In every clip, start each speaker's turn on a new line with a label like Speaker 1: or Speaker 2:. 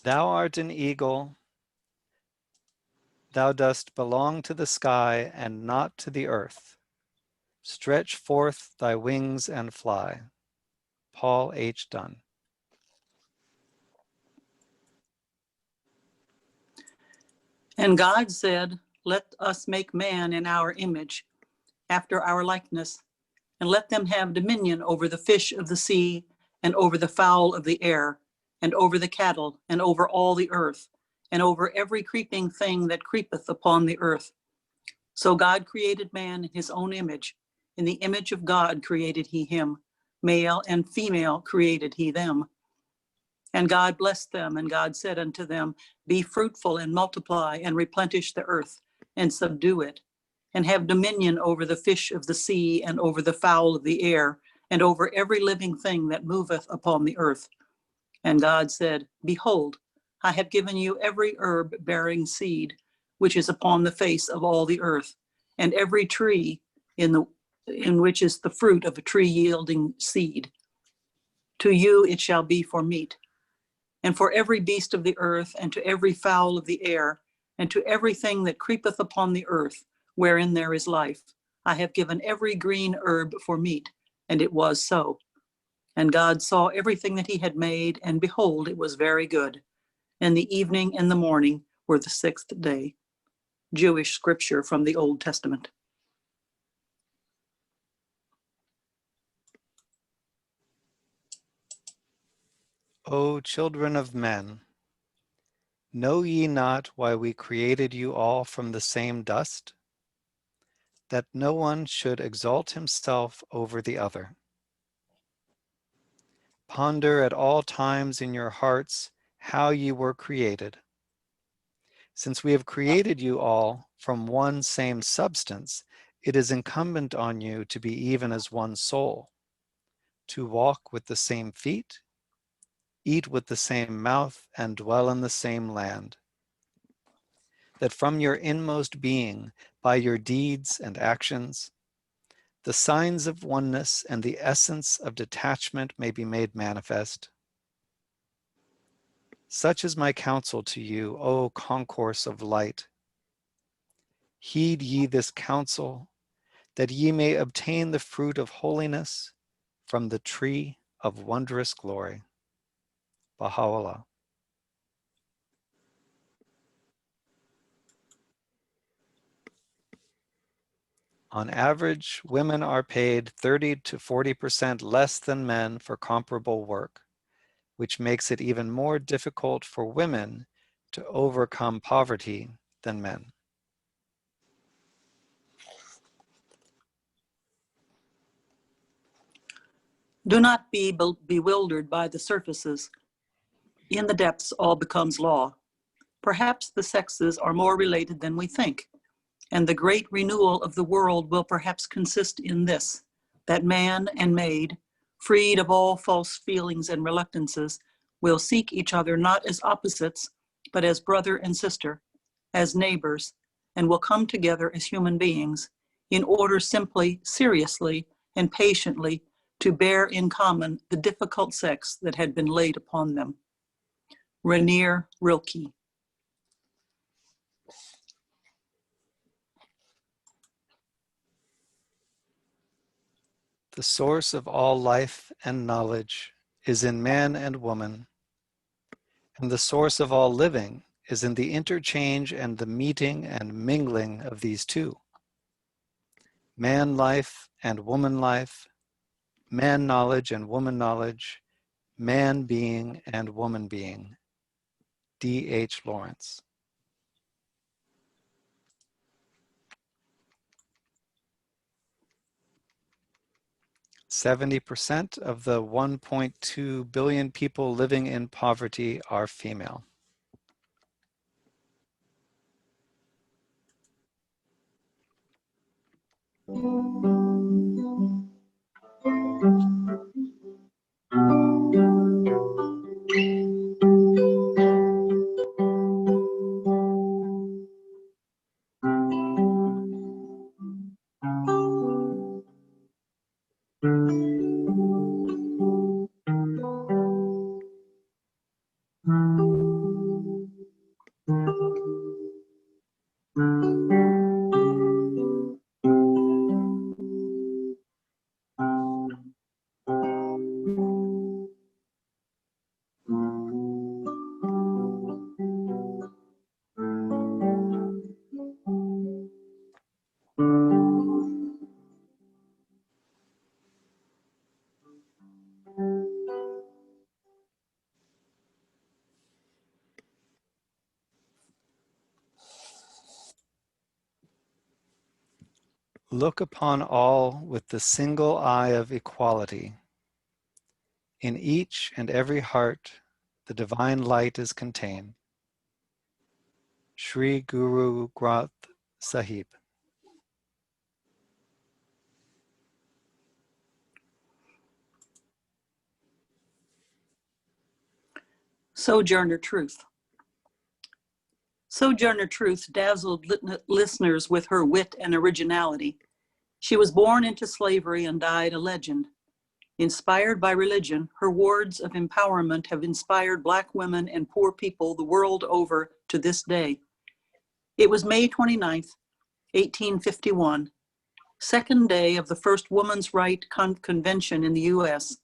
Speaker 1: Thou art an eagle. Thou dost belong to the sky and not to the earth. Stretch forth thy wings and fly. Paul H. Dunn.
Speaker 2: And God said, let us make man in our image, after our likeness, and let them have dominion over the fish of the sea, and over the fowl of the air, and over the cattle, and over all the earth, and over every creeping thing that creepeth upon the earth. So God created man in his own image. In the image of God created he him. Male and female created he them. And God blessed them, and God said unto them, be fruitful and multiply, and replenish the earth, and subdue it, and have dominion over the fish of the sea, and over the fowl of the air, and over every living thing that moveth upon the earth. And God said, behold, I have given you every herb bearing seed, which is upon the face of all the earth, and every tree in which is the fruit of a tree yielding seed. To you it shall be for meat. And for every beast of the earth, and to every fowl of the air, and to everything that creepeth upon the earth, wherein there is life, I have given every green herb for meat. And it was so. And God saw everything that he had made, and behold, it was very good. And the evening and the morning were the sixth day. Jewish scripture from the Old Testament.
Speaker 1: O children of men, know ye not why we created you all from the same dust? That no one should exalt himself over the other. Ponder at all times in your hearts how ye were created. Since we have created you all from one same substance, it is incumbent on you to be even as one soul, to walk with the same feet, eat with the same mouth, and dwell in the same land. That from your inmost being, by your deeds and actions, the signs of oneness and the essence of detachment may be made manifest. Such is my counsel to you, O concourse of light. Heed ye this counsel, that ye may obtain the fruit of holiness from the tree of wondrous glory. Baha'u'llah. On average, women are paid 30 to 40% less than men for comparable work, which makes it even more difficult for women to overcome poverty than men.
Speaker 2: Do not be bewildered by the surfaces. In the depths, all becomes law. Perhaps the sexes are more related than we think, and the great renewal of the world will perhaps consist in this, that man and maid, freed of all false feelings and reluctances, will seek each other not as opposites, but as brother and sister, as neighbors, and will come together as human beings in order simply, seriously, and patiently to bear in common the difficult sex that had been laid upon them. Rainier Rilke.
Speaker 1: The source of all life and knowledge is in man and woman, and the source of all living is in the interchange and the meeting and mingling of these two. Man life and woman life, man knowledge and woman knowledge, man being and woman being. D.H. Lawrence. %70 of the 1.2 billion people living in poverty are female. Look upon all with the single eye of equality. In each and every heart, the divine light is contained. Sri Guru Granth Sahib.
Speaker 2: Sojourner Truth. Sojourner Truth dazzled listeners with her wit and originality. She was born into slavery and died a legend. Inspired by religion, her words of empowerment have inspired Black women and poor people the world over to this day. It was May 29th, 1851, second day of the first Women's Right Convention in the U.S.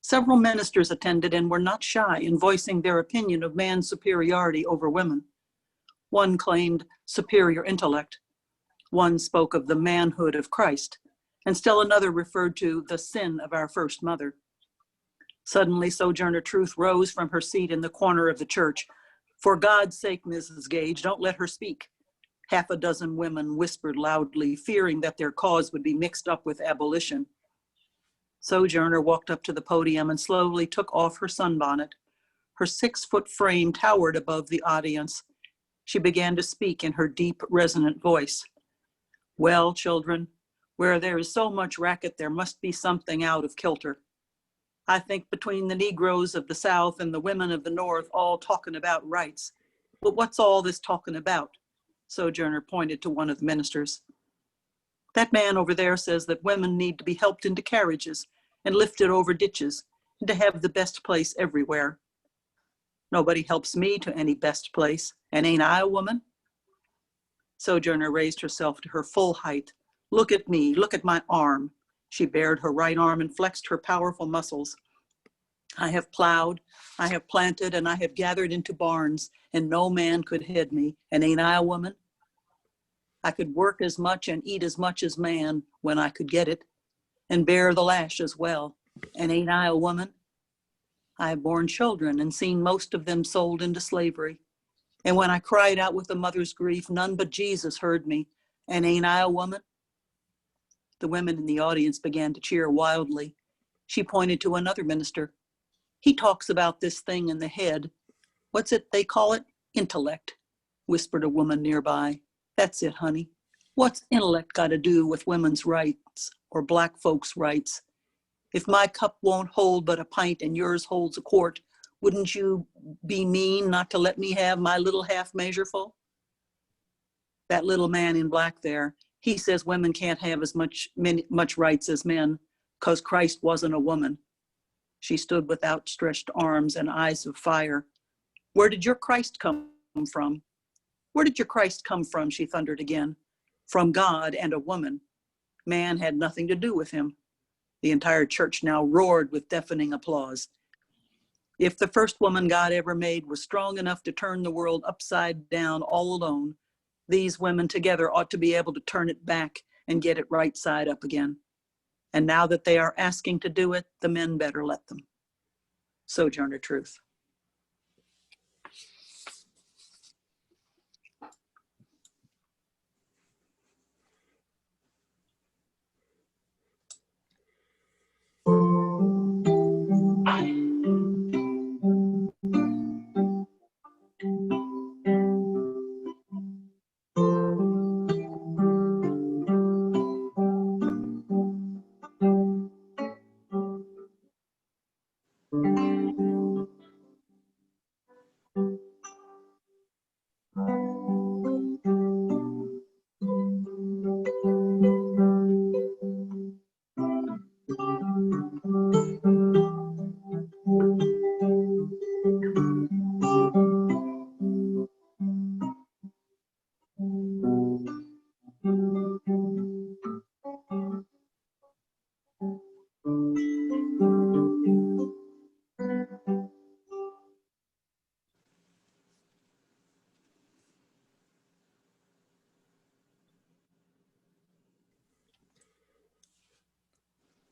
Speaker 2: Several ministers attended and were not shy in voicing their opinion of man's superiority over women. One claimed superior intellect. One spoke of the manhood of Christ, and still another referred to the sin of our first mother. Suddenly, Sojourner Truth rose from her seat in the corner of the church. "For God's sake, Mrs. Gage, don't let her speak." Half a dozen women whispered loudly, fearing that their cause would be mixed up with abolition. Sojourner walked up to the podium and slowly took off her sunbonnet. Her 6-foot frame towered above the audience. She began to speak in her deep, resonant voice. "Well, children, where there is so much racket, there must be something out of kilter. I think between the Negroes of the South and the women of the North all talking about rights. But what's all this talking about?" Sojourner pointed to one of the ministers. "That man over there says that women need to be helped into carriages and lifted over ditches and to have the best place everywhere. Nobody helps me to any best place, and ain't I a woman?" Sojourner raised herself to her full height. "Look at me, look at my arm." She bared her right arm and flexed her powerful muscles. "I have plowed, I have planted, and I have gathered into barns, and no man could head me, and ain't I a woman? I could work as much and eat as much as man when I could get it, and bear the lash as well, and ain't I a woman? I have borne children and seen most of them sold into slavery. And when I cried out with a mother's grief, none but Jesus heard me. And ain't I a woman?" The women in the audience began to cheer wildly. She pointed to another minister. "He talks about this thing in the head. What's it they call it? Intellect," whispered a woman nearby. "That's it, honey. What's intellect got to do with women's rights or Black folks' rights? If my cup won't hold but a pint and yours holds a quart, wouldn't you be mean not to let me have my little half measureful?" That little man in black there, he says women can't have as much rights as men because Christ wasn't a woman. She stood with outstretched arms and eyes of fire. "Where did your Christ come from? Where did your Christ come from?" she thundered again. "From God and a woman. Man had nothing to do with him." The entire church now roared with deafening applause. If the first woman God ever made was strong enough to turn the world upside down all alone, these women together ought to be able to turn it back and get it right side up again. And now that they are asking to do it, the men better let them. Sojourner Truth.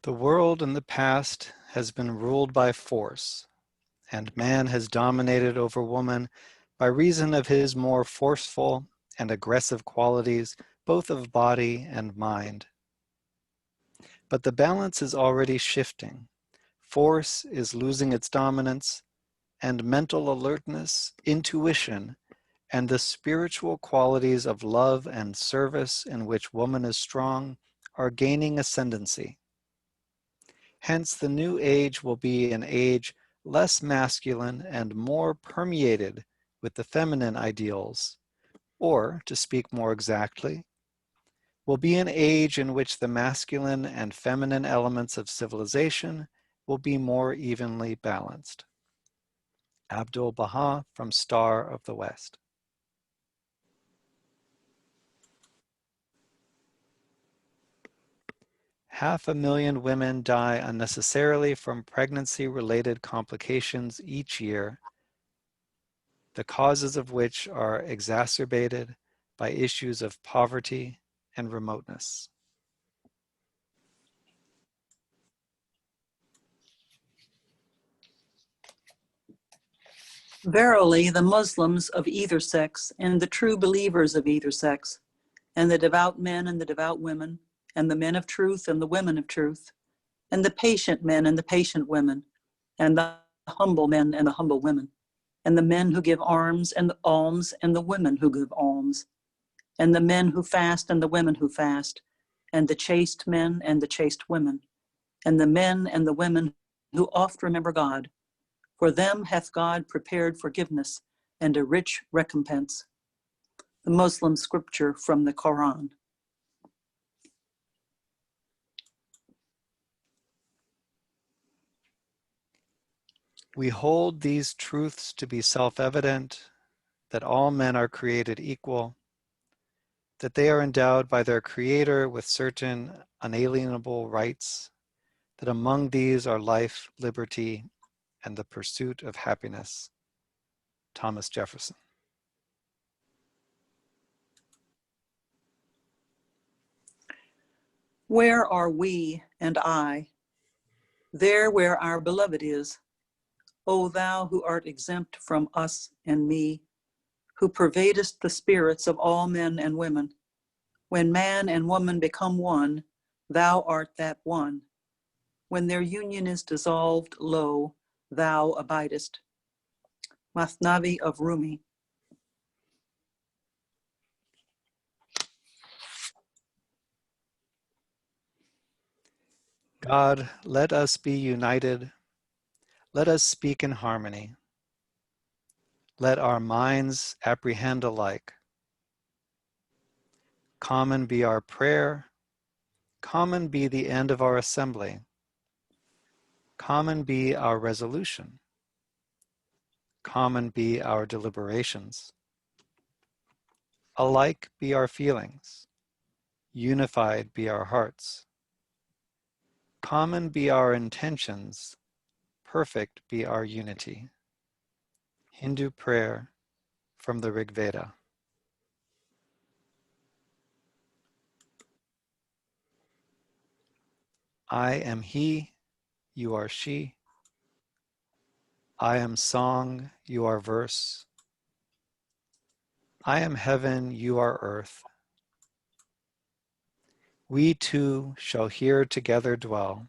Speaker 1: The world in the past has been ruled by force, and man has dominated over woman by reason of his more forceful and aggressive qualities, both of body and mind. But the balance is already shifting. Force is losing its dominance, and mental alertness, intuition, and the spiritual qualities of love and service in which woman is strong are gaining ascendancy. Hence, the new age will be an age less masculine and more permeated with the feminine ideals, or, to speak more exactly, will be an age in which the masculine and feminine elements of civilization will be more evenly balanced. Abdul Baha from Star of the West. Half a million women die unnecessarily from pregnancy-related complications each year, the causes of which are exacerbated by issues of poverty and remoteness.
Speaker 2: Verily, the Muslims of either sex, and the true believers of either sex, and the devout men and the devout women, and the men of truth and the women of truth, and the patient men and the patient women, and the humble men and the humble women, and the men who give alms and the women who give alms, and the men who fast and the women who fast, and the chaste men and the chaste women, and the men and the women who oft remember God. For them hath God prepared forgiveness and a rich recompense. The Muslim scripture from the Quran.
Speaker 1: We hold these truths to be self-evident, that all men are created equal, that they are endowed by their Creator with certain unalienable rights, that among these are life, liberty, and the pursuit of happiness. Thomas Jefferson.
Speaker 2: Where are we and I? There where our beloved is. O thou who art exempt from us and me, who pervadest the spirits of all men and women. When man and woman become one, thou art that one. When their union is dissolved, lo, thou abidest. Masnavi of Rumi.
Speaker 1: God, let us be united. Let us speak in harmony. Let our minds apprehend alike. Common be our prayer. Common be the end of our assembly. Common be our resolution. Common be our deliberations. Alike be our feelings. Unified be our hearts. Common be our intentions. Perfect be our unity. Hindu prayer from the Rig Veda. I am he, you are she. I am song, you are verse. I am heaven, you are earth. We two shall here together dwell.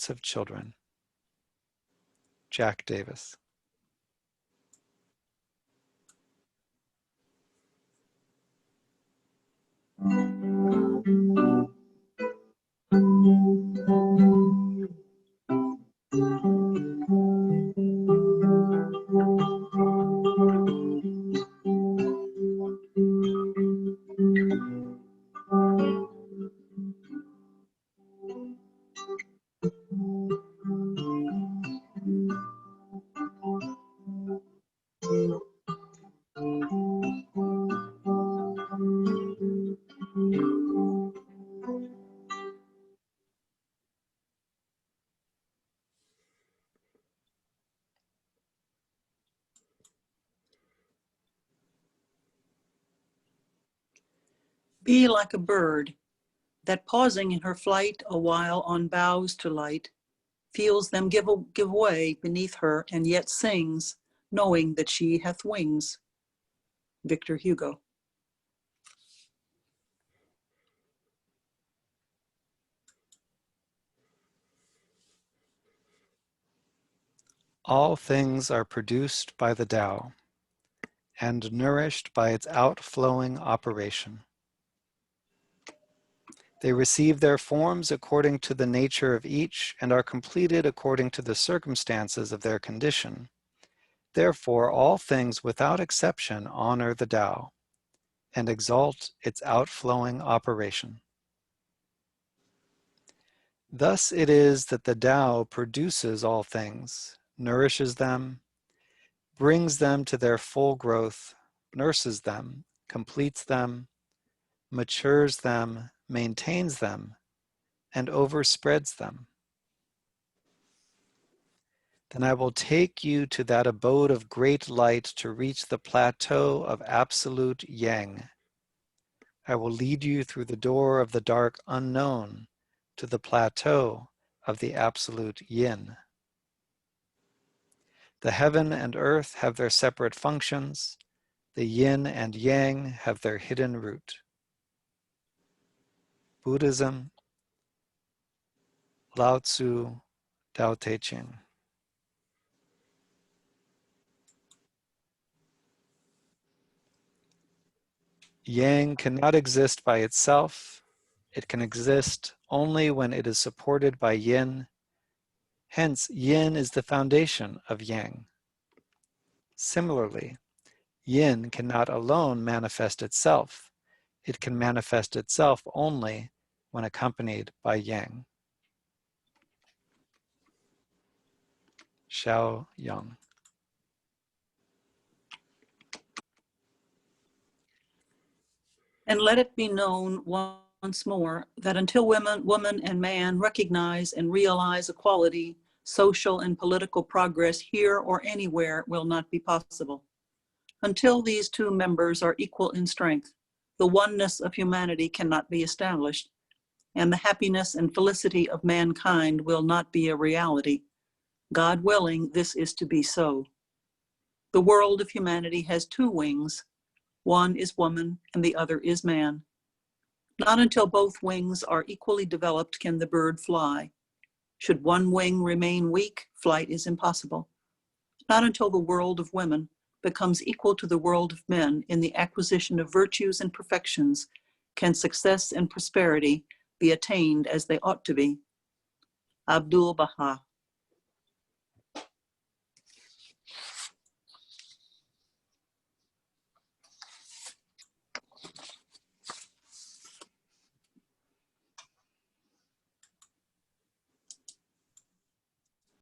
Speaker 1: Of children. Jack Davis.
Speaker 2: Be like a bird, that pausing in her flight a while on boughs to light, feels them give way beneath her, and yet sings, knowing that she hath wings. Victor Hugo.
Speaker 1: All things are produced by the Tao and nourished by its outflowing operation. They receive their forms according to the nature of each and are completed according to the circumstances of their condition. Therefore, all things without exception honor the Tao and exalt its outflowing operation. Thus it is that the Tao produces all things, nourishes them, brings them to their full growth, nurses them, completes them, matures them, maintains them, and overspreads them. Then I will take you to that abode of great light to reach the plateau of absolute Yang. I will lead you through the door of the dark unknown to the plateau of the absolute Yin. The heaven and earth have their separate functions. The Yin and Yang have their hidden root. Buddhism, Lao Tzu, Tao Te Ching. Yang cannot exist by itself. It can exist only when it is supported by Yin. Hence, Yin is the foundation of Yang. Similarly, Yin cannot alone manifest itself. It can manifest itself only when accompanied by Yang. Xiao Yang.
Speaker 2: And let it be known once more that until woman and man recognize and realize equality, social and political progress here or anywhere will not be possible. Until these two members are equal in strength, the oneness of humanity cannot be established, and the happiness and felicity of mankind will not be a reality. God willing, this is to be so. The world of humanity has two wings. One is woman and the other is man. Not until both wings are equally developed can the bird fly. Should one wing remain weak, flight is impossible. Not until the world of women becomes equal to the world of men in the acquisition of virtues and perfections can success and prosperity be attained as they ought to be. Abdul Baha.